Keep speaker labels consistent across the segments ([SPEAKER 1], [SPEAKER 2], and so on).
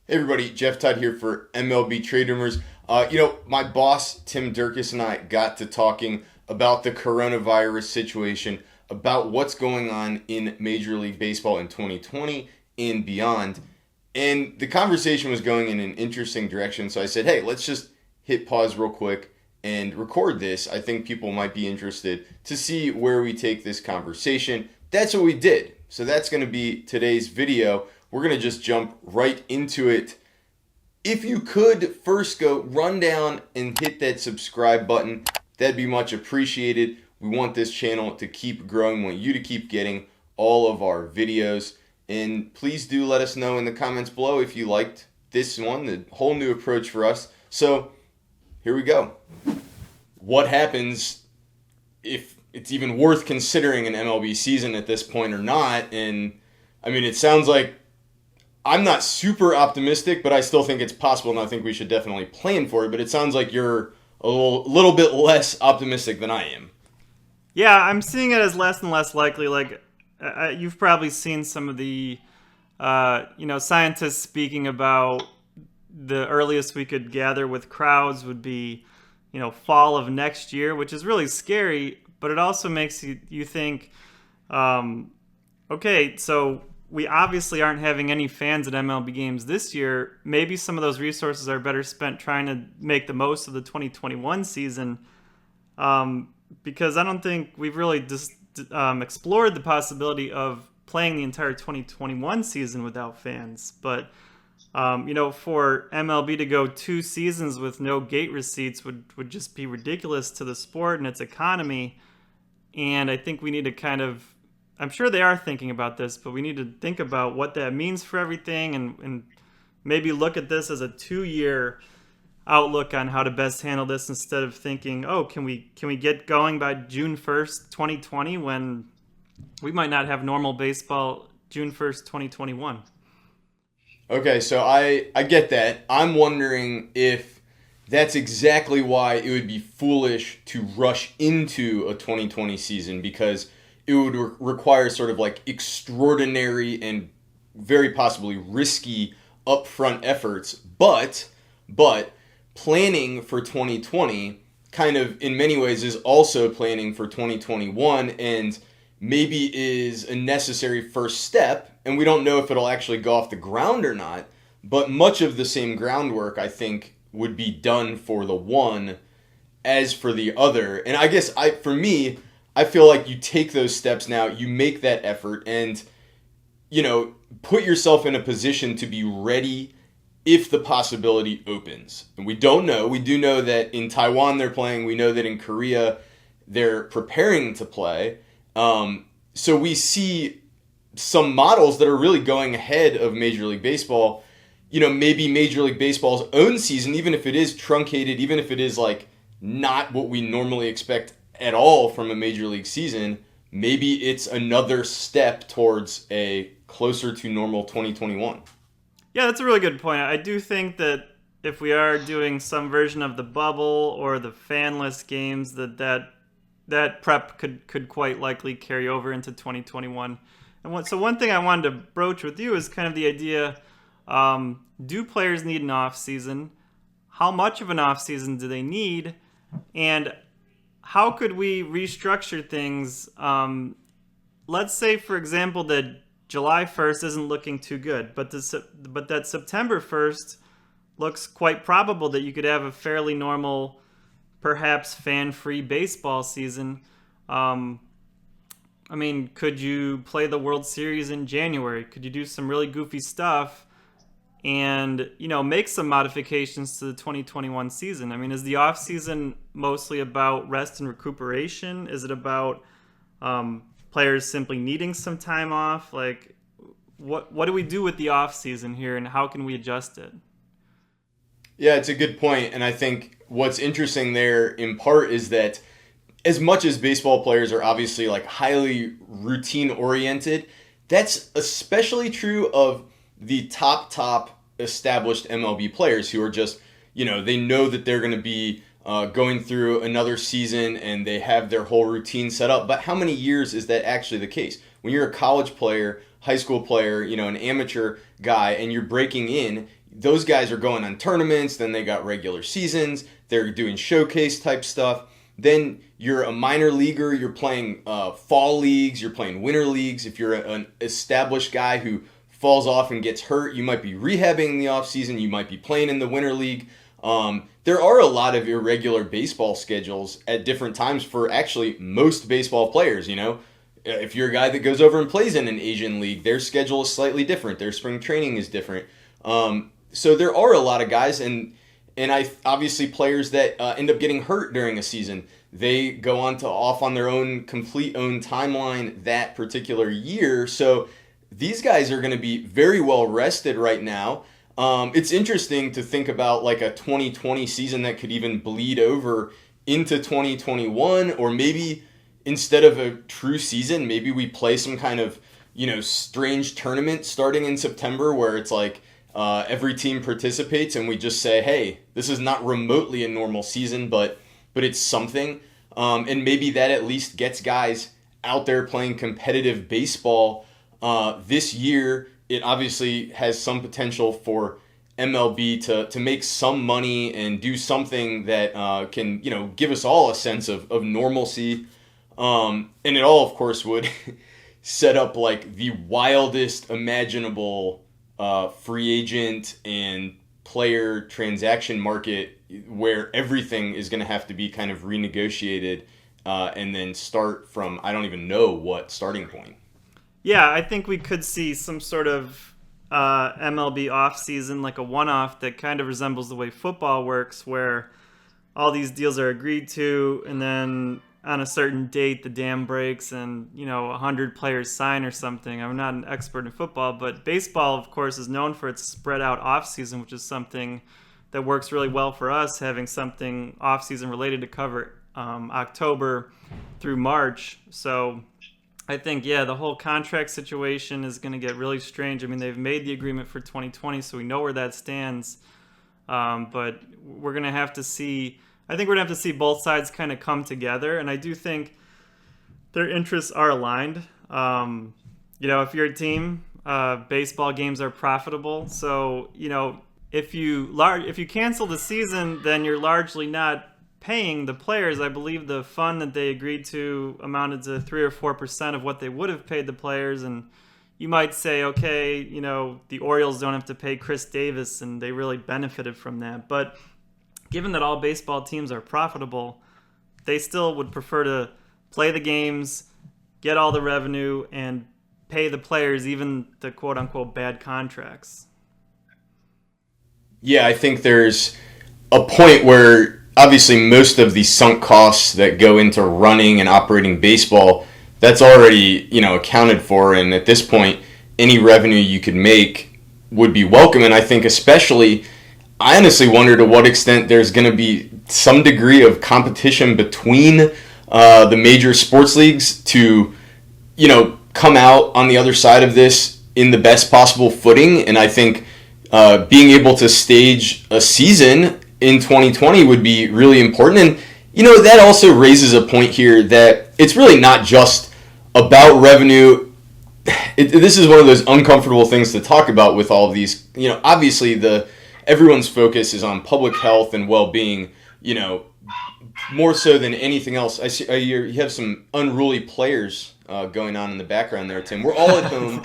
[SPEAKER 1] Hey everybody, Jeff Todd here for MLB Trade Rumors. My boss, Tim Dierkes, and I got to talking about the coronavirus situation, about what's going on in Major League Baseball in 2020 and beyond. And the conversation was going in an interesting direction, so I said, hey, let's just hit pause real quick and record this. I think people might be interested to see where we take this conversation. That's what we did. So that's going to be today's video. We're going to just jump right into it. If you could first go run down and hit that subscribe button, that'd be much appreciated. We want this channel to keep growing. We want you to keep getting all of our videos. And please do let us know in the comments below if you liked this one, the whole new approach for us. So here we go. What happens if it's even worth considering an MLB season at this point or not? And I mean, it sounds like I'm not super optimistic, but I still think it's possible, and I think we should definitely plan for it. But it sounds like you're a little bit less optimistic than I am.
[SPEAKER 2] Yeah, I'm seeing it as less and less likely. You've probably seen some of the, scientists speaking about the earliest we could gather with crowds would be, fall of next year, which is really scary. But it also makes you think, okay, so we obviously aren't having any fans at MLB games this year. Maybe some of those resources are better spent trying to make the most of the 2021 season, because I don't think we've really just explored the possibility of playing the entire 2021 season without fans. But, for MLB to go 2 seasons with no gate receipts would just be ridiculous to the sport and its economy. And I think we need to I'm sure they are thinking about this, but we need to think about what that means for everything and maybe look at this as a 2-year outlook on how to best handle this instead of thinking, oh, can we get going by June 1st, 2020 when we might not have normal baseball June 1st, 2021.
[SPEAKER 1] Okay, so I get that. I'm wondering if that's exactly why it would be foolish to rush into a 2020 season, because it would require sort of like extraordinary and very possibly risky upfront efforts. But planning for 2020 kind of in many ways is also planning for 2021 and maybe is a necessary first step. And we don't know if it'll actually go off the ground or not. But much of the same groundwork, I think, would be done for the one as for the other. And I guess for me, I feel like you take those steps now, you make that effort, and, put yourself in a position to be ready if the possibility opens. And we don't know. We do know that in Taiwan they're playing. We know that in Korea they're preparing to play. So we see some models that are really going ahead of Major League Baseball. Maybe Major League Baseball's own season, even if it is truncated, even if it is like not what we normally expect at all from a major league season, maybe it's another step towards a closer to normal 2021.
[SPEAKER 2] Yeah, that's a really good point. I do think that if we are doing some version of the bubble or the fanless games, that prep could quite likely carry over into 2021. And so one thing I wanted to broach with you is kind of the idea, do players need an off season? How much of an off season do they need? And how could we restructure things? Let's say, for example, that July 1st isn't looking too good, but that September 1st looks quite probable that you could have a fairly normal, perhaps fan-free baseball season. Could you play the World Series in January? Could you do some really goofy stuff and, make some modifications to the 2021 season? Is the off season mostly about rest and recuperation? Is it about players simply needing some time off? Like, what do we do with the off season here, and how can we adjust it?
[SPEAKER 1] Yeah, it's a good point. And I think what's interesting there in part is that as much as baseball players are obviously like highly routine oriented, that's especially true of the top established MLB players who are just, they know that they're going to be going through another season and they have their whole routine set up. But how many years is that actually the case? when you're a college player, high school player, an amateur guy, and you're breaking in, those guys are going on tournaments, then they got regular seasons, they're doing showcase type stuff. Then you're a minor leaguer, you're playing fall leagues, you're playing winter leagues. If you're an established guy who falls off and gets hurt, you might be rehabbing in the offseason, you might be playing in the winter league. There are a lot of irregular baseball schedules at different times for actually most baseball players, If you're a guy that goes over and plays in an Asian league, their schedule is slightly different. Their spring training is different. So there are a lot of guys, and obviously players that end up getting hurt during a season. They go off on their own complete own timeline that particular year. So these guys are going to be very well rested right now. It's interesting to think about like a 2020 season that could even bleed over into 2021, or maybe instead of a true season, maybe we play some kind of, strange tournament starting in September where it's like every team participates and we just say, hey, this is not remotely a normal season, but it's something. And maybe that at least gets guys out there playing competitive baseball this year. It obviously has some potential for MLB to make some money and do something that can, give us all a sense of normalcy. And it all, of course, would set up like the wildest imaginable free agent and player transaction market where everything is going to have to be kind of renegotiated and then start from, I don't even know what starting point.
[SPEAKER 2] Yeah, I think we could see some sort of MLB offseason, like a one-off that kind of resembles the way football works, where all these deals are agreed to, and then on a certain date the dam breaks and 100 players sign or something. I'm not an expert in football, but baseball, of course, is known for its spread out offseason, which is something that works really well for us, having something offseason related to cover October through March. So I think, the whole contract situation is going to get really strange. I mean, they've made the agreement for 2020, so we know where that stands. But we're going to have to see, I think we're going to have to see both sides kind of come together. And I do think their interests are aligned. If you're a team, baseball games are profitable. So, if you cancel the season, then you're largely not paying the players. I believe the fund that they agreed to amounted to 3 or 4% of what they would have paid the players. And you might say, okay, the Orioles don't have to pay Chris Davis, and they really benefited from that. But given that all baseball teams are profitable, they still would prefer to play the games, get all the revenue, and pay the players even the quote-unquote bad contracts.
[SPEAKER 1] Yeah, I think there's a point where obviously most of the sunk costs that go into running and operating baseball, that's already, accounted for. And at this point, any revenue you could make would be welcome. And I think especially, I honestly wonder to what extent there's going to be some degree of competition between the major sports leagues to, come out on the other side of this in the best possible footing. And I think being able to stage a season in 2020 would be really important. And, that also raises a point here that it's really not just about revenue. This is one of those uncomfortable things to talk about with all of these. Obviously everyone's focus is on public health and well-being, more so than anything else. I see you have some unruly players going on in the background there, Tim. We're all at home.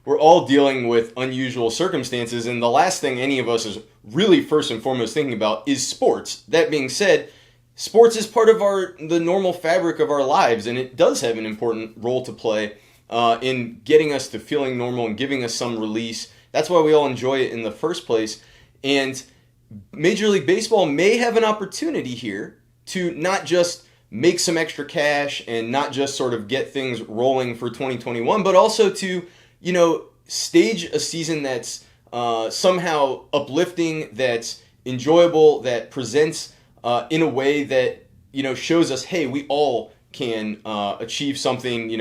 [SPEAKER 1] We're all dealing with unusual circumstances, and the last thing any of us is really first and foremost thinking about is sports. That being said, sports is part of the normal fabric of our lives, and it does have an important role to play in getting us to feeling normal and giving us some release. That's why we all enjoy it in the first place. And Major League Baseball may have an opportunity here to not just make some extra cash and not just sort of get things rolling for 2021, but also to stage a season that's somehow uplifting, that's enjoyable, that presents in a way that, shows us, hey, we all can achieve something,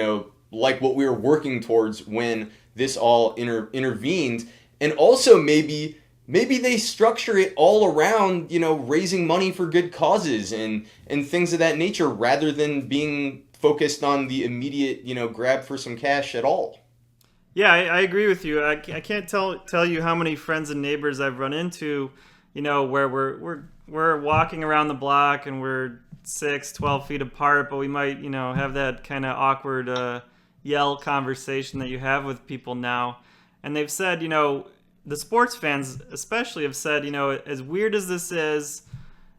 [SPEAKER 1] like what we were working towards when this all intervened. And also maybe they structure it all around, raising money for good causes and things of that nature rather than being focused on the immediate, grab for some cash at all.
[SPEAKER 2] Yeah, I agree with you. I can't tell you how many friends and neighbors I've run into, where we're walking around the block and we're 12 feet apart, but we might, have that kind of awkward yell conversation that you have with people now. And they've said, the sports fans especially have said, as weird as this is,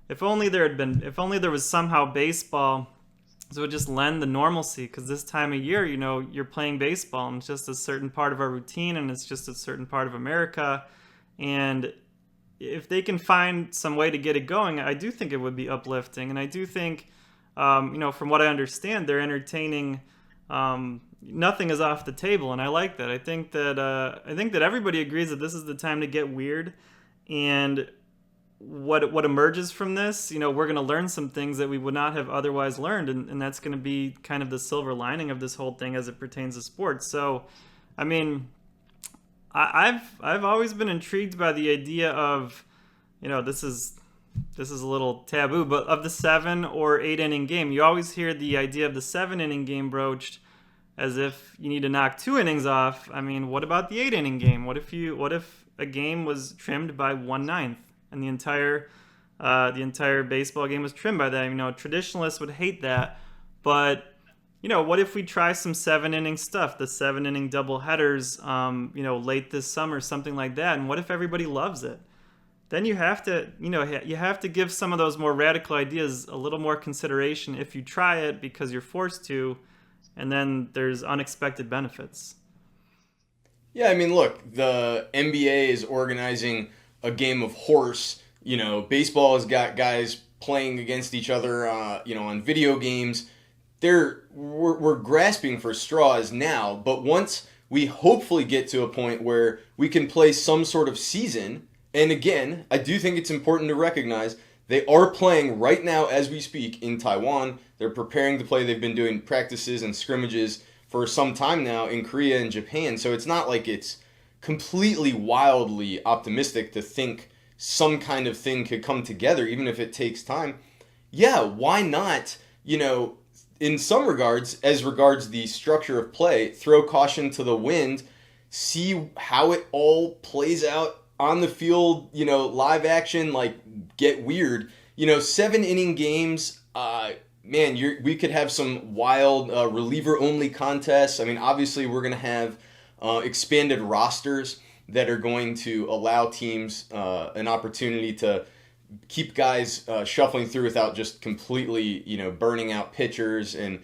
[SPEAKER 2] if only there was somehow baseball, so it would just lend the normalcy, because this time of year, you're playing baseball and it's just a certain part of our routine and it's just a certain part of America. And if they can find some way to get it going, I do think it would be uplifting. And I do think, from what I understand, they're entertaining. Nothing is off the table, and I like that. I think that everybody agrees that this is the time to get weird, and what emerges from this, we're going to learn some things that we would not have otherwise learned, and that's going to be kind of the silver lining of this whole thing as it pertains to sports. So, I mean, I've always been intrigued by the idea of, this is a little taboo, but of the 7 or 8 inning game. You always hear the idea of the 7 inning game broached as if you need to knock 2 innings off. I mean, what about the 8 inning game? What if a game was trimmed by 1/9 and the entire baseball game was trimmed by that? Traditionalists would hate that, but what if we try some 7 inning stuff, the 7 inning double headers, late this summer, something like that? And what if everybody loves it? Then you have to give some of those more radical ideas a little more consideration if you try it, because you're forced to, and then there's unexpected benefits.
[SPEAKER 1] Yeah, I mean, look, the NBA is organizing a game of horse. Baseball has got guys playing against each other, on video games. We're grasping for straws now, but once we hopefully get to a point where we can play some sort of season, and again, I do think it's important to recognize they are playing right now as we speak in Taiwan. They're preparing to play. They've been doing practices and scrimmages for some time now in Korea and Japan. So it's not like it's completely wildly optimistic to think some kind of thing could come together, even if it takes time. Yeah, why not, in some regards, as regards the structure of play, throw caution to the wind, see how it all plays out on the field, live action, get weird. 7 inning games, we could have some wild reliever-only contests. I mean, obviously we're going to have expanded rosters that are going to allow teams an opportunity to keep guys shuffling through without just completely, burning out pitchers and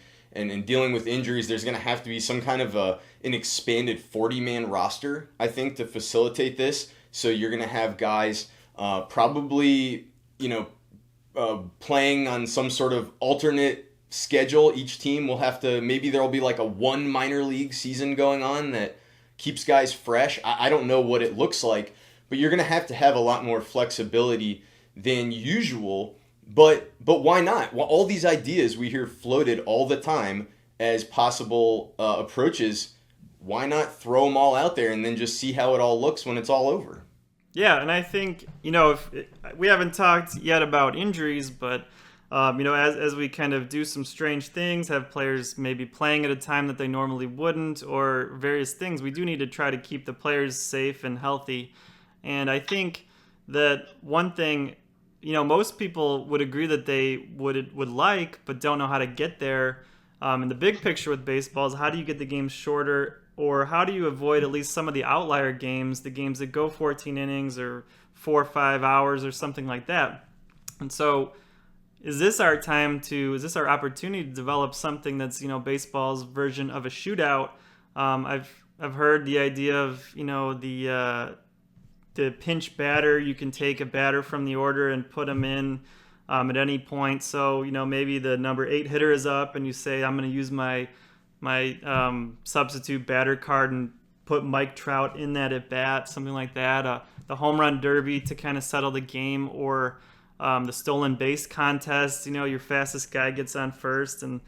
[SPEAKER 1] dealing with injuries. There's going to have to be some kind of an expanded 40-man roster, I think, to facilitate this. So you're going to have guys probably, playing on some sort of alternate schedule. Each team will have to, maybe there'll be like a 1 minor league season going on that keeps guys fresh. I don't know what it looks like, but you're going to have a lot more flexibility than usual. But why not? Well, all these ideas we hear floated all the time as possible approaches. Why not throw them all out there and then just see how it all looks when it's all over?
[SPEAKER 2] Yeah, and I think, if we haven't talked yet about injuries, but, as we kind of do some strange things, have players maybe playing at a time that they normally wouldn't, or various things, we do need to try to keep the players safe and healthy. And I think that one thing, most people would agree that they would like, but don't know how to get there. And the big picture with baseball is, how do you get the game shorter, or how do you avoid at least some of the outlier games, the games that go 14 innings or 4 or 5 hours or something like that? And so is this our opportunity to develop something that's, baseball's version of a shootout? I've heard the idea of, the pinch batter. You can take a batter from the order and put him in at any point. So, maybe the number 8 hitter is up and you say, I'm going to use my substitute batter card and put Mike Trout in that at bat, something like that. The home run derby to kind of settle the game, or the stolen base contest. Your fastest guy gets on first and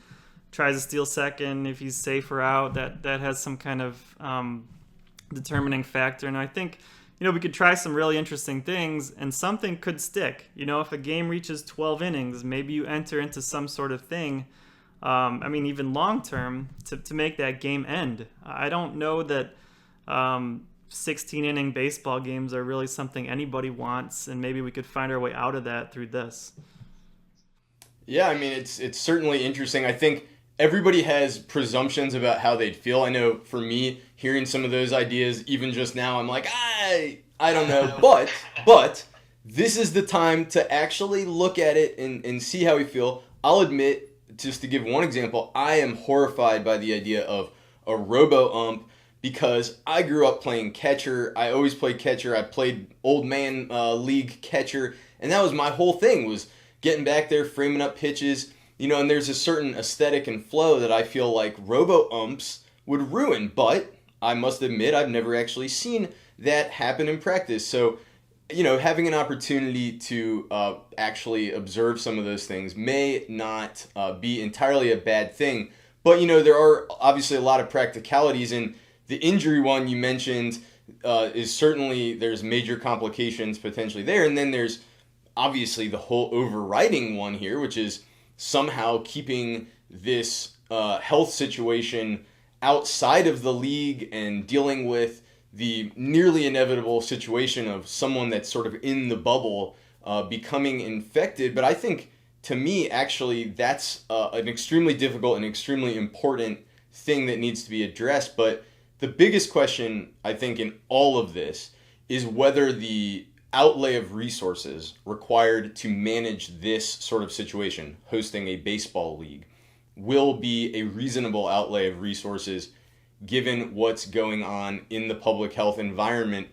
[SPEAKER 2] tries to steal second. If he's safe or out, that has some kind of determining factor. And I think, we could try some really interesting things, and something could stick. If a game reaches 12 innings, maybe you enter into some sort of thing I mean, even long term, to make that game end. I don't know that 16-inning baseball games are really something anybody wants, and maybe we could find our way out of that through this.
[SPEAKER 1] Yeah, I mean, it's certainly interesting. I think everybody has presumptions about how they'd feel. I know for me, hearing some of those ideas, even just now, I'm like, I don't know. But this is the time to actually look at it and see how we feel. I'll admit, just to give one example, I am horrified by the idea of a robo-ump because I grew up playing catcher. I always played catcher. I played old man league catcher, and that was my whole thing, was getting back there, framing up pitches, and there's a certain aesthetic and flow that I feel like robo-umps would ruin, but I must admit I've never actually seen that happen in practice. So, having an opportunity to actually observe some of those things may not be entirely a bad thing, but, there are obviously a lot of practicalities, and the injury one you mentioned is certainly, there's major complications potentially there, and then there's obviously the whole overriding one here, which is somehow keeping this health situation outside of the league and dealing with the nearly inevitable situation of someone that's sort of in the bubble becoming infected. But I think, to me, actually, that's an extremely difficult and extremely important thing that needs to be addressed. But the biggest question, I think, in all of this is whether the outlay of resources required to manage this sort of situation, hosting a baseball league, will be a reasonable outlay of resources given what's going on in the public health environment.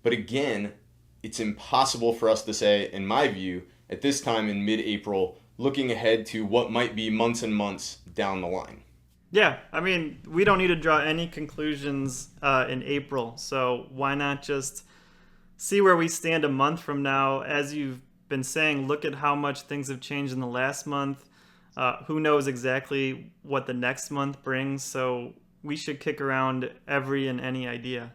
[SPEAKER 1] But again, it's impossible for us to say, in my view, at this time in mid-April, looking ahead to what might be months and months down the line.
[SPEAKER 2] Yeah, I mean, we don't need to draw any conclusions in April, so why not just see where we stand a month from now? As you've been saying, look at how much things have changed in the last month. Who knows exactly what the next month brings, so we should kick around every and any idea.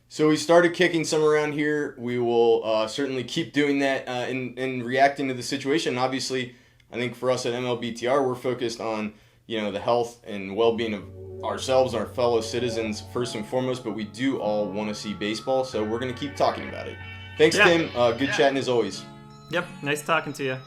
[SPEAKER 1] So we started kicking some around here. We will certainly keep doing that and reacting to the situation. Obviously, I think for us at MLBTR, we're focused on the health and well-being of ourselves, our fellow citizens first and foremost, but we do all want to see baseball, so we're going to keep talking about it. Thanks, Tim. Good chatting as always.
[SPEAKER 2] Yep, nice talking to you.